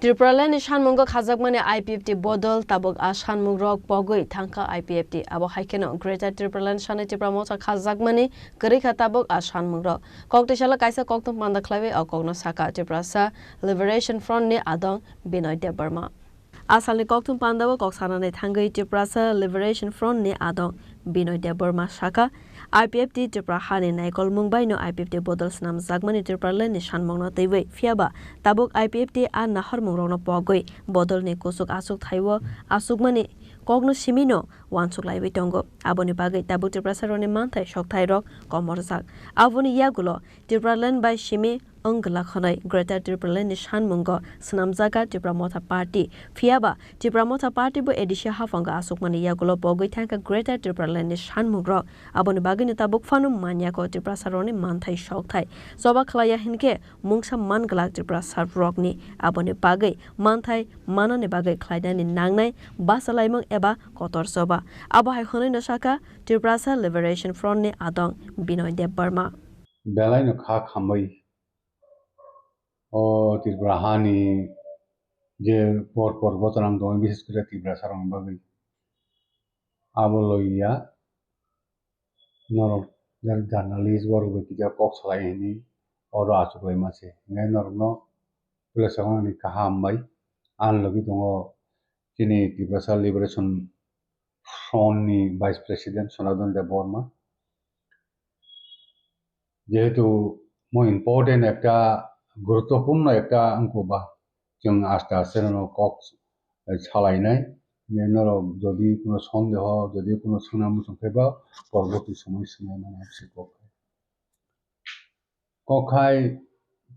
Tripuraland Shanmungo Khazakmani IPFT Bodol Tabuk Ashanmung Rock Pogoi Tanka IPFT Abo Haikeno Greater Tripuraland Shani Tripramota Khazakmani Gerika Tabuk Ashanmung Rock Koktishala Kaisa Koktum Pandaklawe or Kogno Saka Triprasa Liberation Front ni Adong Binoy de Burma Asali Koktum Pandawa Koksanane Tangai Triprasa Liberation Front ni Adong Binoy de Burma Shaka IPFT Triprahani Naikol Mumbai no IPFT Bodol Snam Zagmani Tripuraland Shanmung no Tewe Fiaba Tabuk IPFT an Nahar Mungrong Pogoi Bodol ni Kusuk Asuk Thaiwo Asukmani Kogno Simino Wansuk Lai Tongo Aboni Bagai Tabuk Triprasaroni Mantai Shok Thairok Komorzak Avoni Yagulo Tripuraland by Shimi Ungla Khonai Greater Tripuraland Shanmungo Snamzaga Tripramota Party Fiaba Tripramota Party bo Edisha Hafanga Asukmani Yagulo Pogoi Tanka Greater Tripuraland Shanmugro Aboni Bagai Tabuk Fanum Manyako Triprasaroni Mantai Shok Thai Soba Klaya Hinke Mungsa Mangalak Triprasar Rockni Aboni Bagai Mantai Manone Bagai Klaidani Nangnai Basalaimong Eba Kotor Soba Abo Haikone Nashaka Triprasa Liberation Front ni Adong Binoy de Burma Belai no kha khambai o Tripurahani je por botanang do bises kore Tripura sarang bagai aboloya nor jar journalist bor beti ja kok salai ni oro achuklai mase ngai nor no pulasang ni kahambai an logi dongo kini Tripura Liberation Front ni Vice President Sonadon de Burma যেহেতু মই important একটা গুরুত্বপূর্ণ একটা অঙ্ক বা जों আস্তে আস্তে কক ছালাইনাই যদি কোনো সন্দেহ যদি কোনো সুনাম সংক্ষেপা পরবর্তী সময় সময় মানে আছে কখাই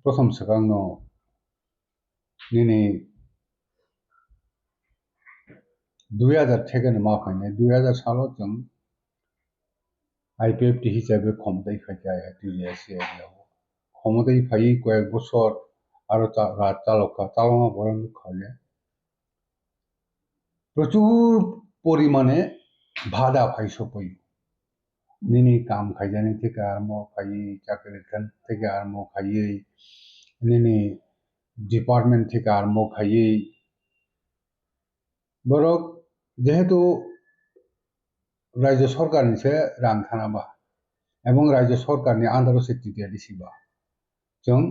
প্রথম সেকাংন নিনি 2000 থেকে মাফাইনাই 2000 সালত जों IPFT হিসাবে ক্ষমতায় ফাইকায় ক্ষমতায় ফাই কয়েক বছর আরো চালমা বরণ খালে প্রচুর পরিমাণে ভাদা ফাইস পই নিনি কাম খাইজানি থেকে আরম্ভ খাই চাকরি থেকে আরম্ভ খাইয়ে নিনি ডিপার্টমেন্ট থেকে আরম্ভ খাইয়ে বরক যেহেতু রাজ্য সরকারনিসে রাং থানাবা এবং রাজ্য সরকারনি আন্দার সেক্রেটারি দিছিবা जों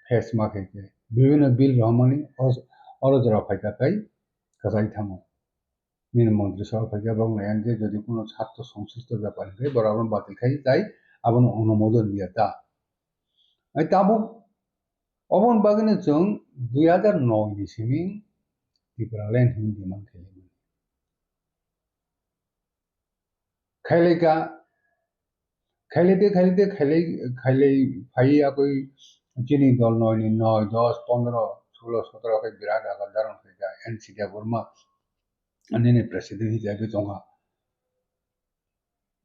फेस माखेके বিভিন্ন বিল রহমানি অরজরা ফাইকাকাই কাজাই থামো নিন মন্ত্রী সভা ফাইকা এবং নায়ান যে যদি কোনো ছাত্র সংশ্লিষ্ট ব্যাপার হয় বরাবর বাতিল খাই তাই আবন অনুমোদন দিয়া তা আই তাবো অবন বাগিনে जों 2009 नि सिमी Tripuraland हिंदी मान खेले खेलेगा खेलते खेले फाई कोई चीनी दल 9 10 15 16 17 के विराट आगर दारण फेगा एनसी बर्मा अन्य प्रेसिडेंट हिसाबै जोंहा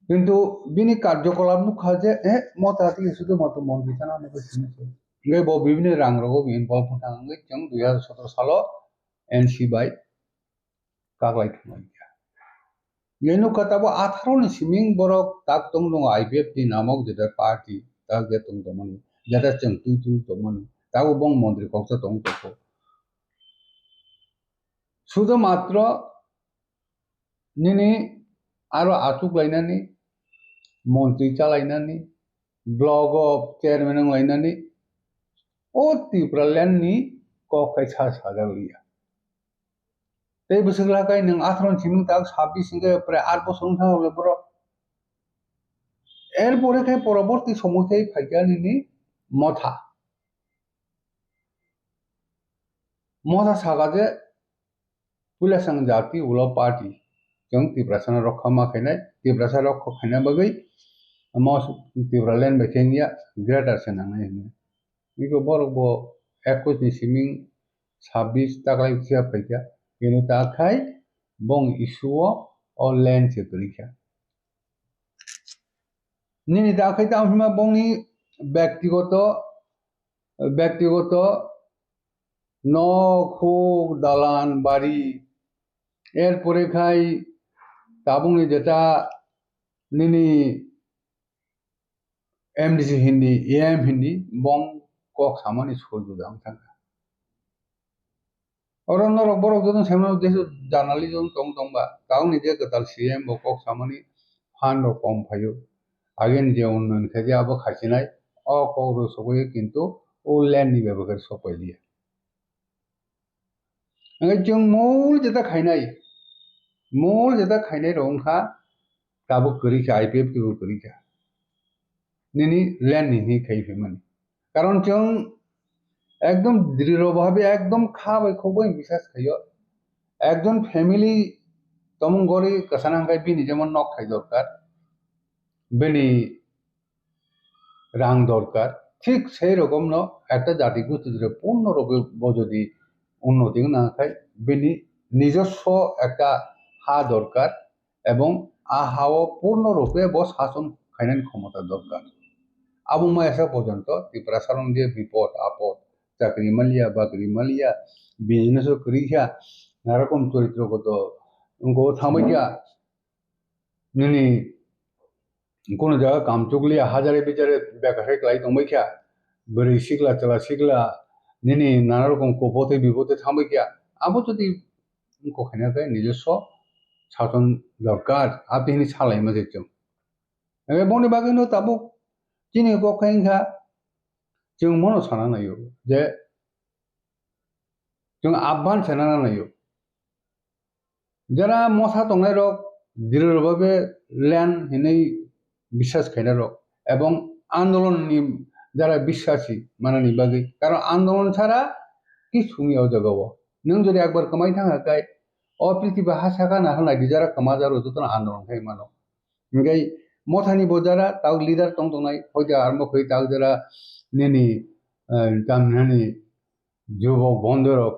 किन्तु बिनि कार्यकलाप खाजे मताति सुदु मत मन्त्रि जाना मको सिनसे गे बो विभिन्न रांगरगो इनभल्व थांगे जों 2017 साल एनसी बाय कागलाय थांबाय येनु कताबो 18 नि सिमिं बरक ताक तंग दङ IPFT नामक जेदा पार्टी ताक जे तंग दमनि जेदा जों तुतु दमनि ताको बं मन्त्रि कक्सा तंग तको सुदु मात्र निनि आरो आचुक लायनानि मन्त्रि चालायनानि ब्लग अफ चेयरमैन लायनानि ओ Tripuraland नि ककाय साजागलिया ते बोसोरलाकाय नों 18 सिमिं ताक 26 सिंगे प्राय 8 বছর थांले बर एरपरे खाय परवर्ती समयखाय फाइकानिनि मथा सागाजे पुलासां जाति उला पार्टी जों Tripurasan रक्षा माखायनाय Tripurasan रक्षा खायना बागै मस Tripuraland बायखेनिया ग्रेटार सेनांनाय बिको बरबो 21 नि सिमिं 26 ताकलाय सिया फाइका केनु ताखाय बं इशुओ और लैंड सेक्रेटरी निनि ताखाय तामहिमा बंनि ব্যক্তিগত নখো দালান বাড়ি এরপরে খাই তাবুংনি যেটা নিনি MDC হিন্দি AM হিন্দি বং কক সামানি স্কুল দুদাং থাকা Orang norok borok jodon semana desu janali jodon tong tong ba tau ni je ketal CM bokok samani fan ro kom phayo agen je unnon kheje abo khachinai o koro sogoye kintu o land ni ব্যবহার সপাইলিয়া আগে जों মূল যেটা খাইনাই রংখা তাবো করিখা IPF কিবো করিখা নিনি land নিনি খাইফেমান কারণ जों একদম দৃঢ়ভাবে একদম খাবাই খবই বিশ্বাস খাইও একজন ফ্যামিলি তমন গরি কাসানাঙ্গাই বিনি যেমন নক খাই দরকার বেনি রাং দরকার ঠিক সেই রকম ন একটা জাতি গোষ্ঠীর পূর্ণরূপে যদি উন্নতি না খায় বেনি নিজস্ব একটা হা দরকার এবং আহাও পূর্ণরূপে শাসন খাইনার ক্ষমতা দরকার আবুমা এসা পর্যন্ত ত্রিপুরা সারণ দিয়ে বিপদ আপদ চাকরি মালিয়া বাকরি মালিয়া বিজনেসও করিয়া নারকম চরিত্রগত থামাইয়া নিনি কোনো জায়গা কাম চুকলিয়া হাজারে বিচারে বেকারে ক্লাই দমাইখা बोरै सिगला चला सिगला निनि नाना रकम कपते बिपदे थामाइखा आबो যদি कखाइनाखै নিজস্ব শাসন দরকার আপনি সালাই মাঝে जों বনে বাগিনো তাবো চিনি কখাইনখা जों মনো সানা নাইও যে जों আহ্বান সানা নাইও যারা মশা তংনাই রক দৃঢ়ভাবে ল্যান্ড হিनै বিশ্বাস খাইনা রক এবং আন্দোলননি যারা বিশ্বাসী মানানি বাগै কারণ আন্দোলন ছাড়া কি সুমিয়াও জগাবো নों যদি একবার কমাই থাকাকাই অপৃথিবী হাসাকা না হলাই যারা কমা যার যতন আন্দোলন খাই মানো ngay মথানি বজারা তাও লিডার টং টংনাই হয়তো আরম্ভ হই তাও যারা নেনি গামনানি যুবক বন্ধরক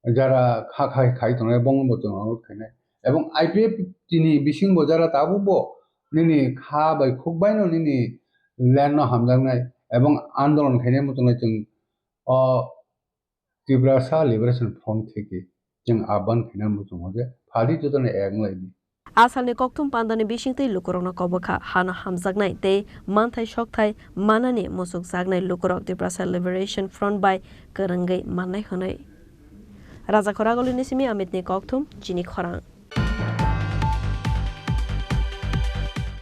যারা খাই খাই টংনাই বঙ্গবন্ধু অনুরোধ খাইনাই এবং IPF তিনি বিসিং বজারা তাবুবো নিনি খা বাই খুববাইনো নিনি ল্যান্ড হামজাंनाय এবং আন্দোলন খাইনাय মতनै जों ত্রিপুরা सा लिबरेशन फ्रंट থেকে जों আহ্বান খাইনা মতন যে ফাদি যতনে একলাইনি आसालनि कक्तुम पान्दानि बिसिंतै लुकुरकना कबखा हाना हामजागनाय ते मानथाय सकथाय मानानि मुसुक जागनाय लुकुरक त्रिपुरा सा लिबरेशन फ्रंट बाय करंगै माननाय होनाय राजा खरागलिनि सिमी अमितनि कक्तुम जिनि खरां